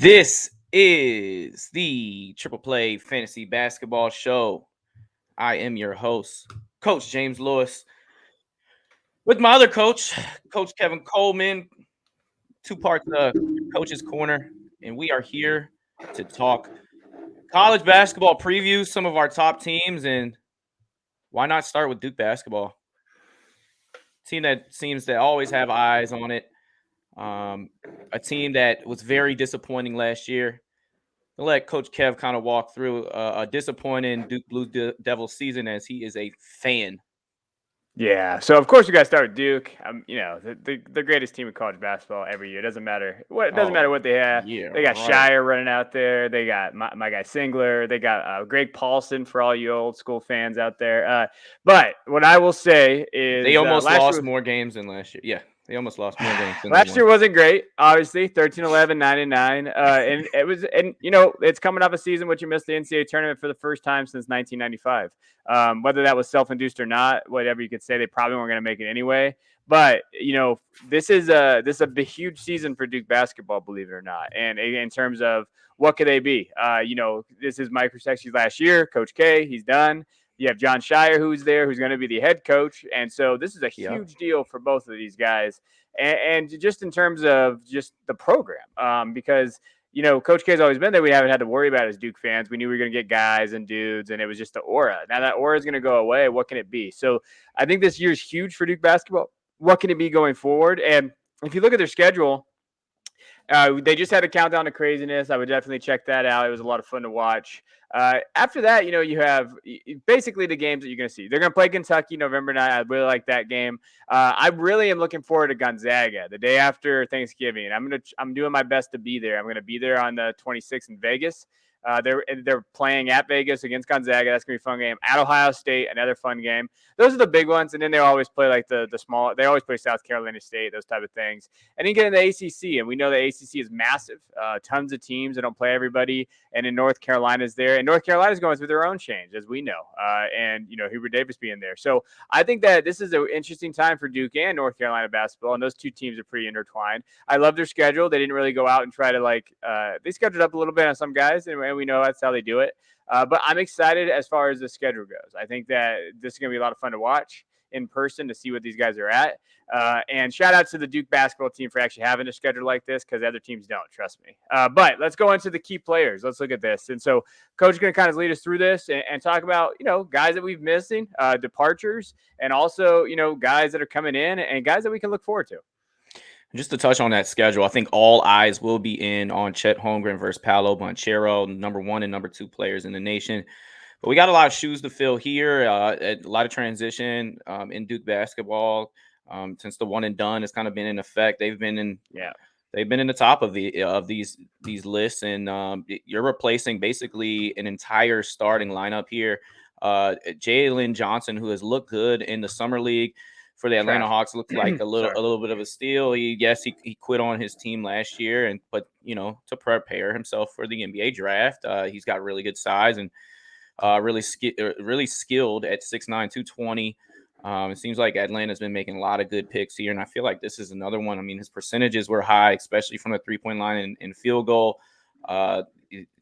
This is the Triple Play Fantasy Basketball Show. I am your host, Coach James Lewis, with my other coach, Coach Kevin Coleman, two parts of Coach's Corner, and we are here to talk college basketball previews, some of our top teams, and why not start with Duke basketball? Team that seems to always have eyes on it. A team that was very disappointing last year. I'll let Coach Kev kind of walk through a disappointing Duke Blue Devil season as he is a fan. Yeah, so of course we got to start with Duke. The greatest team in college basketball every year. It doesn't matter what they have. Yeah, They got right. Shire running out there. They got my guy Singler. They got Greg Paulson for all you old school fans out there. But what I will say is They almost last lost year, more games than last year. Yeah, they almost lost more games than they last won. year wasn't great, obviously 13-11, 9-9. And it was, and it's coming off a season which you missed the NCAA tournament for the first time since 1995. Whether that was self-induced or not, whatever you could say, they probably weren't going to make it anyway. But this is a huge season for Duke basketball, believe it or not. And in terms of what could they be? This is Mike Krzyzewski's last year. Coach K, he's done. You have John Shire, who's there, who's going to be the head coach, and so this is a huge deal for both of these guys. And just in terms of just the program, because Coach K has always been there. We haven't had to worry about as Duke fans. We knew we were going to get guys and dudes, and it was just the aura. Now that aura is going to go away. What can it be? So I think this year is huge for Duke basketball. What can it be going forward? And if you look at their schedule, they just had a countdown to craziness. I would definitely check that out. It was a lot of fun to watch. After that, you have basically the games that you're going to see. They're going to play Kentucky November 9th. I really like that game. I really am looking forward to Gonzaga the day after Thanksgiving. I'm doing my best to be there. I'm going to be there on the 26th in Vegas. They're playing at Vegas against Gonzaga. That's gonna be a fun game. At Ohio State, another fun game. Those are the big ones, and then they always play like the small. They always play South Carolina State, those type of things. And then get in the ACC, and we know the ACC is massive. Tons of teams. They don't play everybody. And in North Carolina's there, and North Carolina's going through their own change, as we know. And Hubert Davis being there. So I think that this is an interesting time for Duke and North Carolina basketball, and those two teams are pretty intertwined. I love their schedule. They didn't really go out and try to they scheduled up a little bit on some guys, and we know that's how they do it. But I'm excited as far as the schedule goes. I think that this is going to be a lot of fun to watch in person to see what these guys are at. And shout out to the Duke basketball team for actually having a schedule like this, because other teams don't, trust me. But let's go into the key players. Let's look at this. And so Coach is going to kind of lead us through this and talk about, guys that we've missing, departures, and also, guys that are coming in and guys that we can look forward to. Just to touch on that schedule, I think all eyes will be in on Chet Holmgren versus Paolo Banchero, number 1 and number 2 players in the nation. But we got a lot of shoes to fill here, a lot of transition in Duke basketball. Since the one and done has kind of been in effect, they've been in the top of these lists, and you're replacing basically an entire starting lineup here. Jalen Johnson, who has looked good in the summer league for the Atlanta Hawks, looked like a little bit of a steal. He quit on his team last year, but to prepare himself for the NBA draft, he's got really good size and really skilled at 6'9", 220. It seems like Atlanta's been making a lot of good picks here, and I feel like this is another one. I mean, his percentages were high, especially from the three-point line and field goal.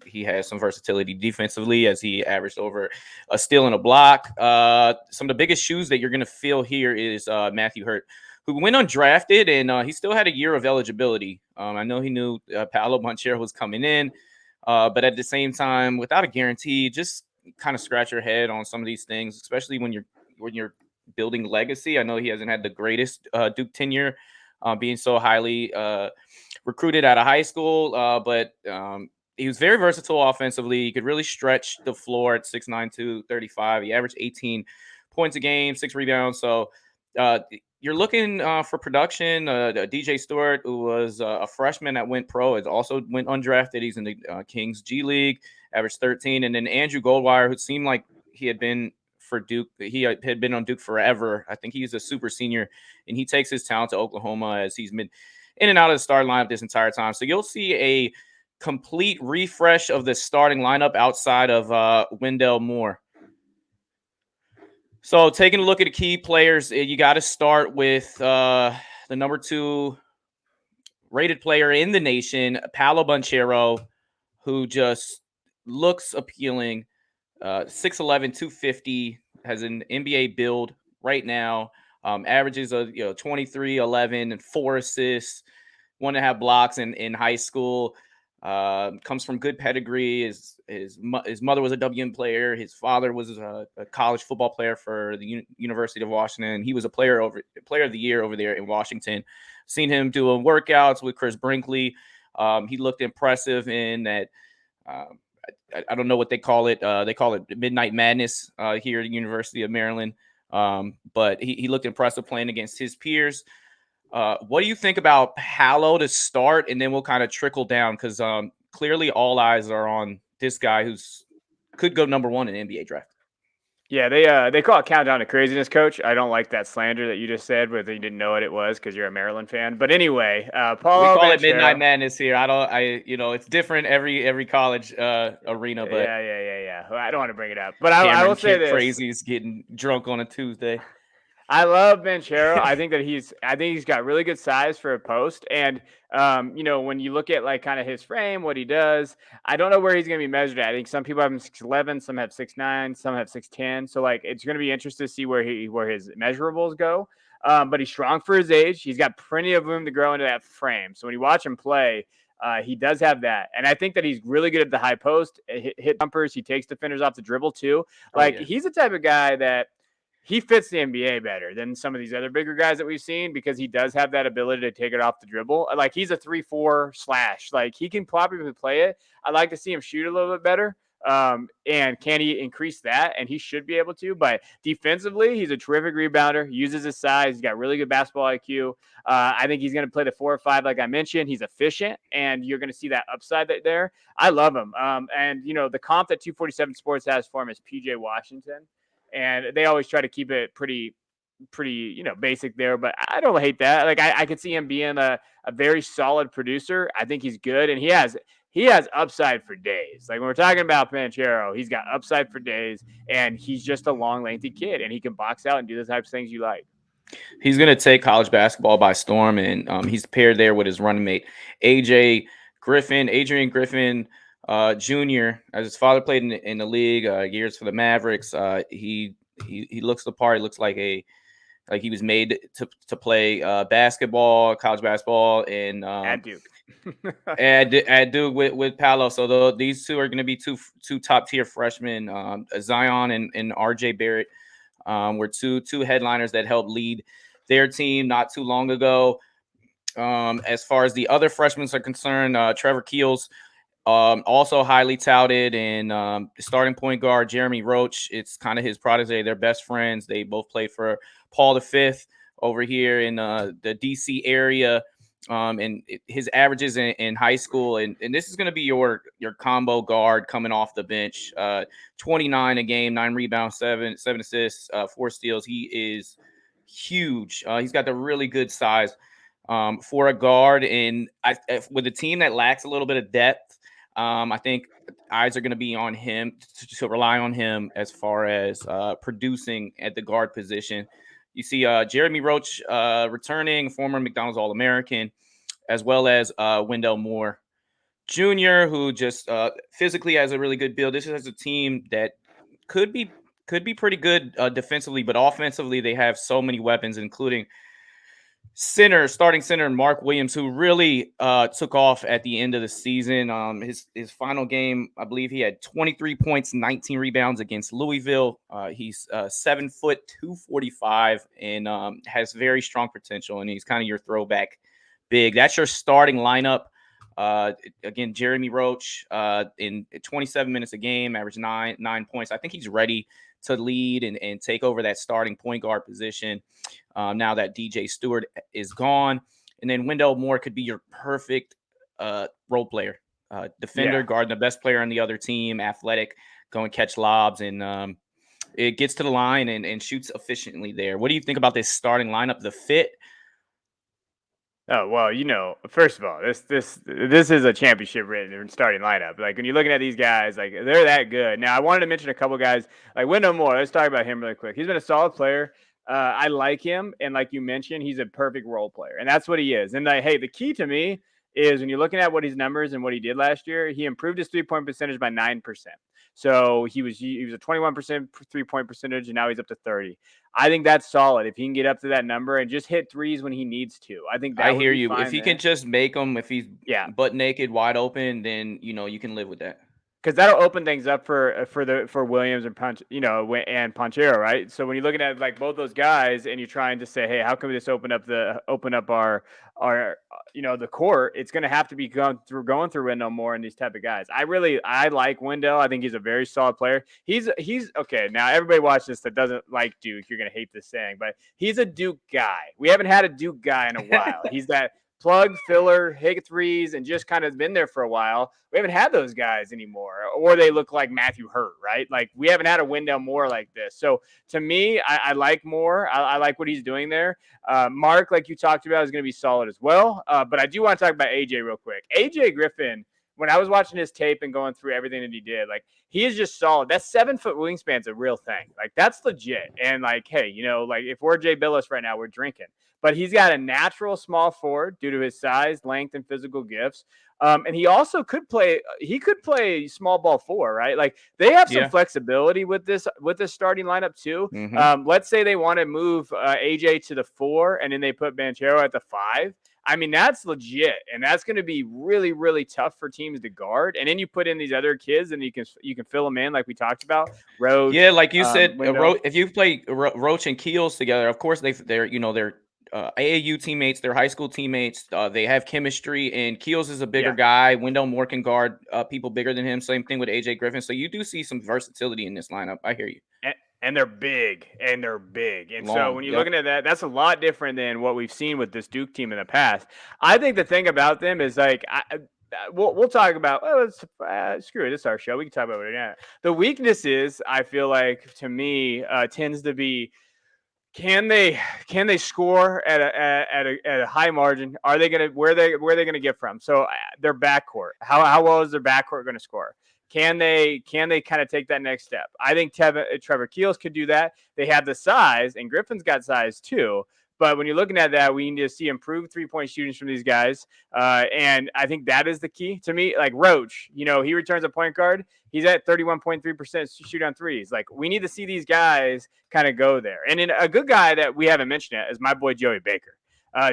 He has some versatility defensively, as he averaged over a steal and a block. Some of the biggest shoes that you're going to fill here is Matthew Hurt, who went undrafted, and he still had a year of eligibility. I know he knew Paolo Banchero was coming in, but at the same time, without a guarantee, just kind of scratch your head on some of these things, especially when you're building legacy. I know he hasn't had the greatest Duke tenure, being so highly recruited out of high school, but he was very versatile offensively. He could really stretch the floor at 6'9", 235. He averaged 18 points a game, 6 rebounds. So you're looking for production. DJ Stewart, who was a freshman that went pro, has also went undrafted. He's in the Kings G League, averaged 13. And then Andrew Goldwire, who seemed like he had been for Duke. He had been on Duke forever. I think he's a super senior, and he takes his talent to Oklahoma, as he's been in and out of the starting lineup this entire time. So you'll see a complete refresh of the starting lineup outside of Wendell Moore. So taking a look at the key players, you got to start with the number 2 rated player in the nation, Paolo Banchero, who just looks appealing. 6'11", 250, has an NBA build right now. Averages of 23, 11, and 4 assists, 1.5 blocks in high school. Comes from good pedigree. His mother was a WM player. His father was a college football player for the University of Washington. He was a player of the year over there in Washington. Seen him doing workouts with Chris Brinkley. He looked impressive in that. I don't know what they call it. They call it Midnight Madness here at the University of Maryland. But he looked impressive playing against his peers. What do you think about Paolo to start, and then we'll kind of trickle down because clearly all eyes are on this guy who's could go number 1 in the NBA draft. Yeah, they call it countdown to craziness, Coach. I don't like that slander that you just said, whether you didn't know what it was because you're a Maryland fan. But anyway, Paolo We call it Banchero. Midnight Madness here. It's different every college arena, but Yeah. Well, I don't want to bring it up, but I Cameron will say this: Crazy's getting drunk on a Tuesday. I love Banchero. I think he's got really good size for a post. And, when you look at like kind of his frame, what he does, I don't know where he's going to be measured at. I think some people have him 6'11", some have 6'9", some have 6'10". So like, it's going to be interesting to see where his measurables go. But he's strong for his age. He's got plenty of room to grow into that frame. So when you watch him play, he does have that. And I think that he's really good at the high post, hit jumpers. He takes defenders off the dribble too. Like he's the type of guy that he fits the NBA better than some of these other bigger guys that we've seen because he does have that ability to take it off the dribble. Like he's a 3-4 slash. Like he can probably play it. I'd like to see him shoot a little bit better. And can he increase that? And he should be able to. But defensively, he's a terrific rebounder. He uses his size. He's got really good basketball IQ. I think he's going to play the 4 or 5, like I mentioned. He's efficient, and you're going to see that upside there. I love him. And the comp that 247 Sports has for him is PJ Washington. And they always try to keep it pretty, basic there. But I don't hate that. Like I could see him being a very solid producer. I think he's good, and he has upside for days. Like when we're talking about Banchero, he's got upside for days, and he's just a long, lengthy kid, and he can box out and do the types of things you like. He's going to take college basketball by storm, and he's paired there with his running mate, Adrian Griffin Jr. As his father played in the league years for the Mavericks. He looks the part. He looks like he was made to play basketball, college basketball, and at Duke. at Duke with Paolo. So these two are going to be two top tier freshmen, Zion and RJ Barrett. Were two headliners that helped lead their team not too long ago. As far as the other freshmen are concerned, Trevor Keels, also highly touted, and starting point guard Jeremy Roach. It's kind of his protege. They're best friends. They both played for Paul V over here in the DC area. And his averages in high school, and this is going to be your combo guard coming off the bench. 29 a game, 9 rebounds, 7 assists, 4 steals. He is huge. He's got the really good size for a guard, and with a team that lacks a little bit of depth, I think eyes are going to be on him to rely on him as far as producing at the guard position. You see Jeremy Roach returning, former McDonald's All-American, as well as Wendell Moore Jr., who just physically has a really good build. This is a team that could be pretty good defensively, but offensively they have so many weapons, including starting center Mark Williams, who really took off at the end of the season. His final game, I believe he had 23 points, 19 rebounds against Louisville. He's 7 foot 245 and has very strong potential, and he's kind of your throwback big. That's your starting lineup. Again, Jeremy Roach in 27 minutes a game, average 9 points. I think he's ready to lead and take over that starting point guard position now that DJ Stewart is gone. And then Wendell Moore could be your perfect role player, defender, guarding the best player on the other team, athletic, go and catch lobs, and it gets to the line and shoots efficiently there. What do you think about this starting lineup, the fit? Oh, well, first of all, this is a championship written starting lineup. Like when you're looking at these guys, like they're that good. Now, I wanted to mention a couple guys like Wendell Moore. Let's talk about him really quick. He's been a solid player. I like him, and like you mentioned, he's a perfect role player, and that's what he is. And hey, the key to me is when you're looking at what his numbers and what he did last year, he improved his 3-point percentage by 9%. So he was a 21% 3-point percentage, and now he's up to 30. I think that's solid if he can get up to that number and just hit threes when he needs to. I think I that would hear be you. If fine he can there. just make them, if he's Yeah, butt naked, wide open, then you can live with that. because that'll open things up for Williams and and Panchero, right? So when you're looking at like both those guys and you're trying to say, hey, how can we just open up our the court? It's going to have to be going through Wendell more and these type of guys. I like Wendell. I think he's a very solid player. He's okay. Now everybody watch this that doesn't like Duke. You're going to hate this saying, but he's a Duke guy. We haven't had a Duke guy in a while. He's that plug, filler, hit threes, and just kind of been there for a while. We haven't had those guys anymore, or they look like Matthew Hurt, right? Like we haven't had a Wendell Moore like this. So to me, I like Moore. I like what he's doing there. Mark, like you talked about, is going to be solid as well. But I do want to talk about AJ real quick. AJ Griffin, when I was watching his tape and going through everything that he did, like he is just solid. That 7-foot wingspan's a real thing. Like that's legit. And like, hey, like if we're Jay Billis right now, we're drinking. But he's got a natural small forward due to his size, length, and physical gifts. And he also could play. He could play small ball 4, right? Like they have some Yeah. flexibility with this starting lineup too. Mm-hmm. Let's say they want to move AJ to the 4, and then they put Banchero at the 5. I mean, that's legit, and that's going to be really, really tough for teams to guard. And then you put in these other kids, and you can fill them in, like we talked about. Roach, Yeah, like you said, Wendell. if you play Roach and Keels together, of course they're AAU teammates, they're high school teammates. They have chemistry, and Keels is a bigger Yeah. guy. Wendell Moore can guard people bigger than him. Same thing with AJ Griffin. So you do see some versatility in this lineup. I hear you. And they're big, and so Long. when you're Yep. looking at that, that's a lot different than what we've seen with this Duke team in the past. I think the thing about them is like we'll talk about. Oh, screw it, it's our show. We can talk about it. Yeah, the weaknesses I feel like to me tends to be. Can they score at a high margin? Are they gonna where they gonna get from? So their backcourt, how well is their backcourt going to score? Can they kind of take that next step? I think Trevor Keels could do that. They have the size, and Griffin's got size too. But when you're looking at that, we need to see improved 3-point shootings from these guys. And I think that is the key to me. Like Roach, he returns a point guard. He's at 31.3% shoot on threes. Like we need to see these guys kind of go there. And then a good guy that we haven't mentioned yet is my boy Joey Baker.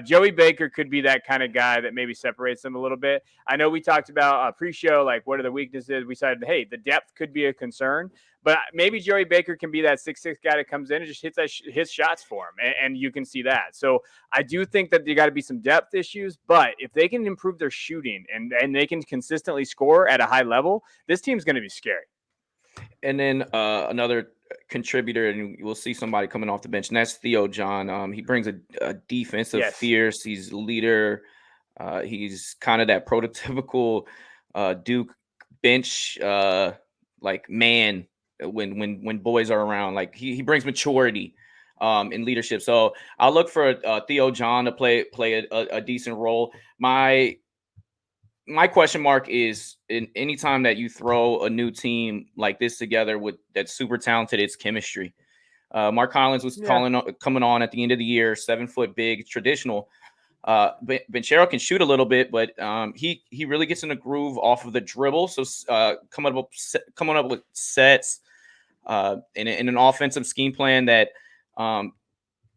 Joey Baker could be that kind of guy that maybe separates them a little bit. I know we talked about pre-show, like what are the weaknesses? We said, hey, the depth could be a concern, but maybe Joey Baker can be that 6'6" guy that comes in and just hits shots for him, and you can see that. So I do think that there got to be some depth issues, but if they can improve their shooting and they can consistently score at a high level, this team's going to be scary. And then another contributor, and we'll see somebody coming off the bench, and that's Theo John. He brings a defensive fierce. He's a leader. He's kind of that prototypical Duke bench like man when boys are around. Like he brings maturity in leadership. So I'll look for Theo John to play a decent role. My question mark is in any time that you throw a new team like this together with that's super talented, it's chemistry. Mark Collins was coming on at the end of the year, 7-foot big, traditional. Banchero can shoot a little bit, but he really gets in a groove off of the dribble. So coming up with sets in an offensive scheme plan that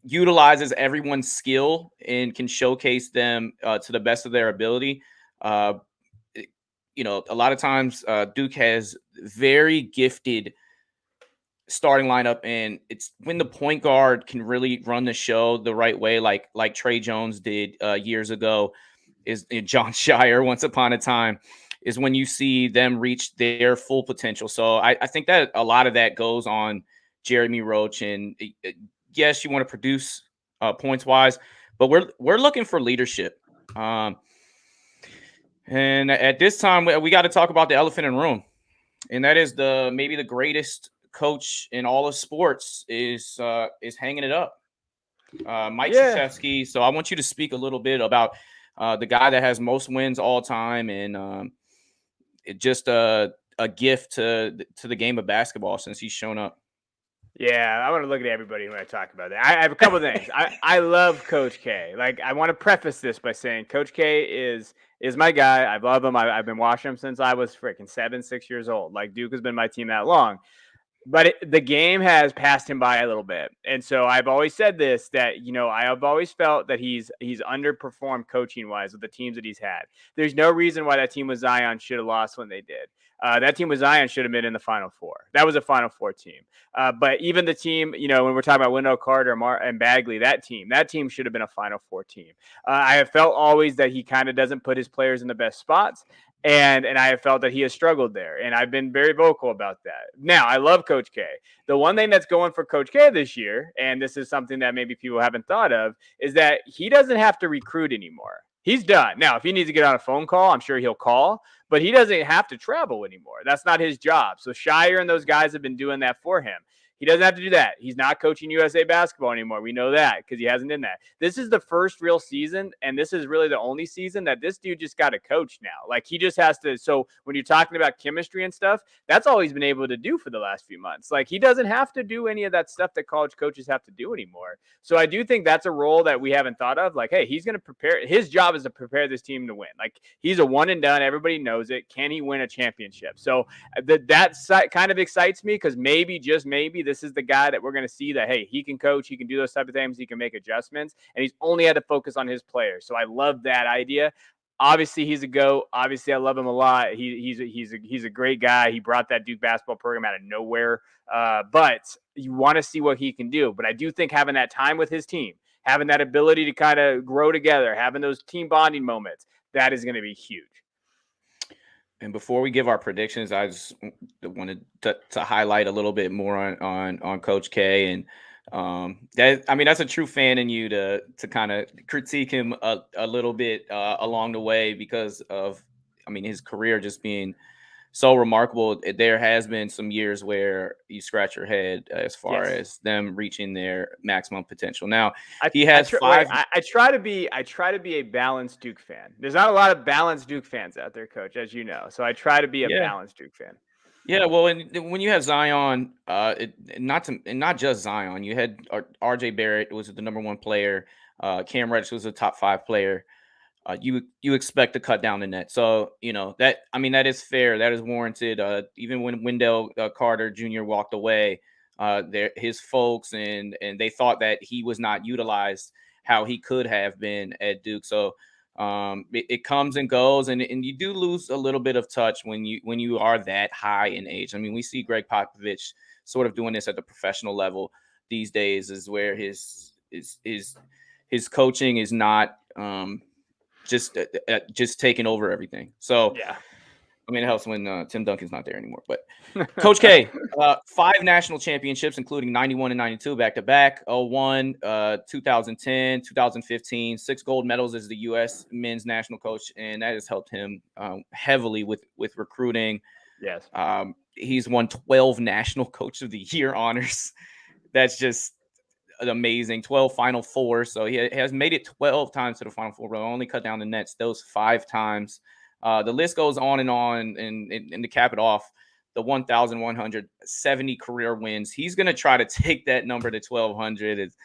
utilizes everyone's skill and can showcase them to the best of their ability. A lot of times Duke has very gifted starting lineup, and it's when the point guard can really run the show the right way, like Trey Jones did years ago, is John Shire once upon a time, is when you see them reach their full potential. So I think that a lot of that goes on Jeremy Roach, and yes, you want to produce points wise, but we're looking for leadership. And at this time, we got to talk about the elephant in the room, and that is maybe the greatest coach in all of sports is hanging it up, Mike Krzyzewski. So I want you to speak a little bit about the guy that has most wins all time, and just a gift to the game of basketball since he's shown up. Yeah, I want to look at everybody when I talk about that. I have a couple of things. I love Coach K. Like, I want to preface this by saying Coach K is my guy. I love him. I've been watching him since I was freaking 6 years old. Like, Duke has been my team that long. But the game has passed him by a little bit, and so I've always said this, that I have always felt that he's underperformed coaching wise with the teams that he's had. There's no reason why that team with Zion should have lost when they did. That team with Zion should have been in the Final Four. That was a Final Four team. But even the team, when we're talking about Wendell Carter and Bagley, that team should have been a Final Four team. I have felt always that he kind of doesn't put his players in the best spots. And I have felt that he has struggled there, and I've been very vocal about that. Now, I love Coach K. The one thing that's going for Coach K this year, and this is something that maybe people haven't thought of, is that he doesn't have to recruit anymore. He's done. Now, if he needs to get on a phone call, I'm sure he'll call, but he doesn't have to travel anymore. That's not his job. So Shire and those guys have been doing that for him. He doesn't have to do that. He's not coaching USA basketball anymore. We know that because he hasn't done that. This is the first real season, and this is really the only season that this dude just got to coach now. Like, he just has to. So when you're talking about chemistry and stuff, that's all he's been able to do for the last few months. Like, he doesn't have to do any of that stuff that college coaches have to do anymore. So I do think that's a role that we haven't thought of. Like, hey, he's going to prepare. His job is to prepare this team to win. Like, he's a one and done. Everybody knows it. Can he win a championship? So that kind of excites me, because maybe, just maybe, this is the guy that we're going to see that, hey, he can coach, he can do those type of things, he can make adjustments, and he's only had to focus on his players. So I love that idea. Obviously, he's a GOAT. Obviously, I love him a lot. He's a great guy. He brought that Duke basketball program out of nowhere. But you want to see what he can do. But I do think having that time with his team, having that ability to kind of grow together, having those team bonding moments, that is going to be huge. And before we give our predictions, I just wanted to highlight a little bit more on Coach K, and that's a true fan in you to kind of critique him a little bit along the way, because of his career just being so remarkable. There has been some years where you scratch your head as far Yes. as them reaching their maximum potential. Now I he I has tr wait, five. I try to be a balanced Duke fan. There's not a lot of balanced Duke fans out there, Coach, as you know. So I try to be a Yeah. balanced Duke fan. Yeah, well, and when you have Zion, not just Zion, you had R.J. Barrett was the number one player. Cam Reddish was a top five player. You expect to cut down the net, so that is fair, that is warranted. Even when Wendell Carter Jr. walked away, his folks and they thought that he was not utilized how he could have been at Duke. So it comes and goes, and you do lose a little bit of touch when you are that high in age. We see Greg Popovich sort of doing this at the professional level these days, is where his coaching is not just taking over everything. So Yeah. it helps when Tim Duncan's not there anymore. But Coach K, 5 national championships, including 91 and 92 back to back, 01, 2010, 2015, 6 gold medals as the U.S. men's national coach, and that has helped him heavily with recruiting. Yes. He's won 12 National Coach of the Year honors. That's just amazing. 12 Final Four. So he has made it 12 times to the Final Four, but only cut down the nets those 5 times. The list goes on, and to cap it off, the 1,170 career wins. He's going to try to take that number to 1,200. It's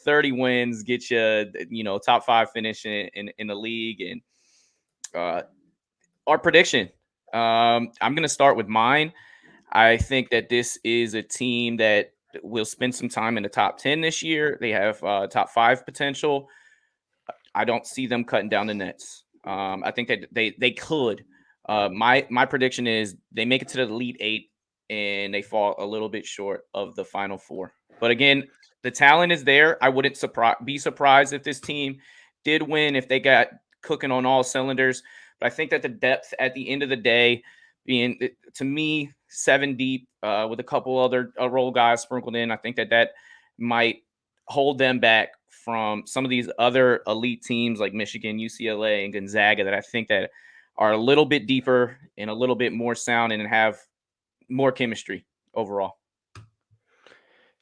30 wins, get you, top 5 finish in the league. And our prediction, I'm going to start with mine. I think that this is a team that will spend some time in the top 10 this year. They have top 5 potential. I don't see them cutting down the nets. I think that they could. My prediction is they make it to the Elite 8 and they fall a little bit short of the Final 4. But again, the talent is there. I wouldn't be surprised if this team did win, if they got cooking on all cylinders. But I think that the depth at the end of the day, being, to me, 7 deep with a couple other role guys sprinkled in, I think that might hold them back from some of these other elite teams like Michigan, UCLA, and Gonzaga, that I think that are a little bit deeper and a little bit more sound and have more chemistry overall.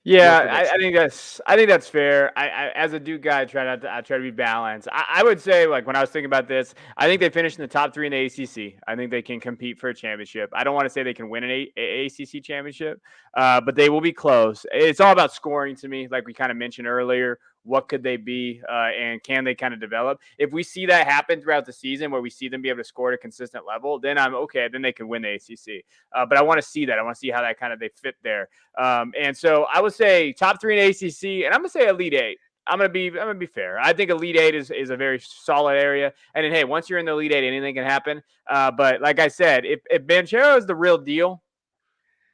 Yeah, Work with that. I think that's fair. As a Duke guy, I try to be balanced. I would say, like, when I was thinking about this, I think they finished in the top three in the ACC. I think they can compete for a championship. I don't want to say they can win an ACC championship, but they will be close. It's all about scoring to me, like we kind of mentioned earlier. What could they be, and can they kind of develop? If we see that happen throughout the season, where we see them be able to score at a consistent level, then I'm okay. Then they can win the ACC. But I want to see that. I want to see how that kind of they fit there. And so I would say top three in ACC, and I'm gonna say Elite Eight. I'm gonna be fair. I think Elite Eight is a very solid area. And then, hey, once you're in the Elite Eight, anything can happen. But like I said, if Banchero is the real deal,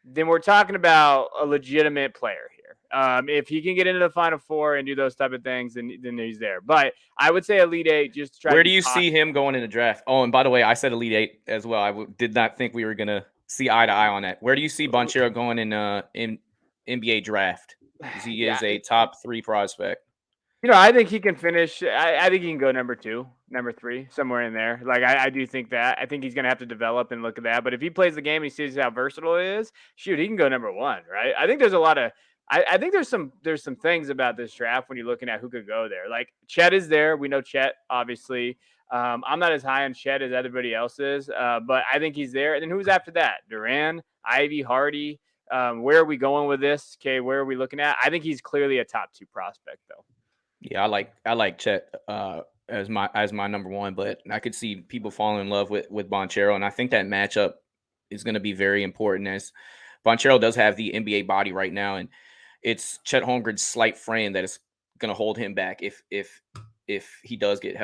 then we're talking about a legitimate player here. If he can get into the Final Four and do those type of things, then he's there. But I would say Elite Eight just to try to Where do be you cautious. see him going in the draft? Oh, and by the way, I said Elite Eight as well. Did not think we were gonna see eye to eye on that. Where do you see Banchero going in NBA draft? Because he Yeah, is a top 3 prospect. I think he can finish. I think he can go number two, number three, somewhere in there. Like I do think that. I think he's gonna have to develop and look at that. But if he plays the game and he sees how versatile he is, shoot, he can go number one, right? I think there's a lot of. I think there's some things about this draft when you're looking at who could go there. Like Chet is there. We know Chet, obviously. I'm not as high on Chet as everybody else is, but I think he's there. And then who's after that? Duran, Ivy, Hardy. Where are we going with this? Okay, where are we looking at? I think he's clearly a top two prospect, though. Yeah, I like Chet as my number one, but I could see people falling in love with Banchero, and I think that matchup is going to be very important as Banchero does have the NBA body right now, and it's Chet Holmgren's slight frame that is going to hold him back if he does get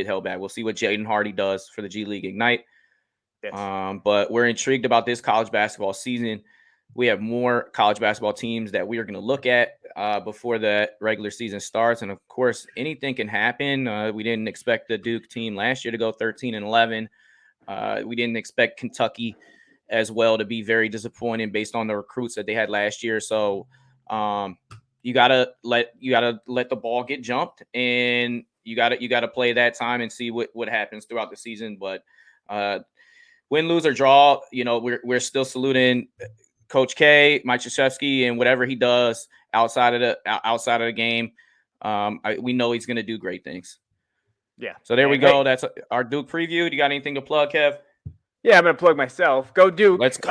held back. We'll see what Jaden Hardy does for the G League Ignite. Yes. But we're intrigued about this college basketball season. We have more college basketball teams that we are going to look at before the regular season starts. And of course, anything can happen. We didn't expect the Duke team last year to go 13-11. We didn't expect Kentucky as well to be very disappointing based on the recruits that they had last year. So you gotta let the ball get jumped, and you gotta play that time and see what happens throughout the season. But win, lose, or draw, we're still saluting Coach K, Mike Krzyzewski, and whatever he does outside of the game. We know he's going to do great things. Yeah. So there we And, go. hey, That's our Duke preview. Do you got anything to plug, Kev? yeah, I'm gonna plug myself. Go Duke. Let's go.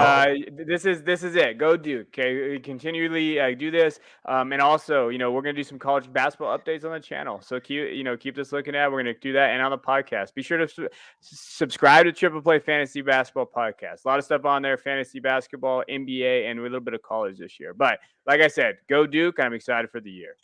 This is it. Go Duke. Okay, we continually do this, and also, we're gonna do some college basketball updates on the channel. So keep this looking at. We're gonna do that, and on the podcast, be sure to subscribe to Triple Play Fantasy Basketball Podcast. A lot of stuff on there: fantasy basketball, NBA, and a little bit of college this year. But like I said, go Duke. I'm excited for the year.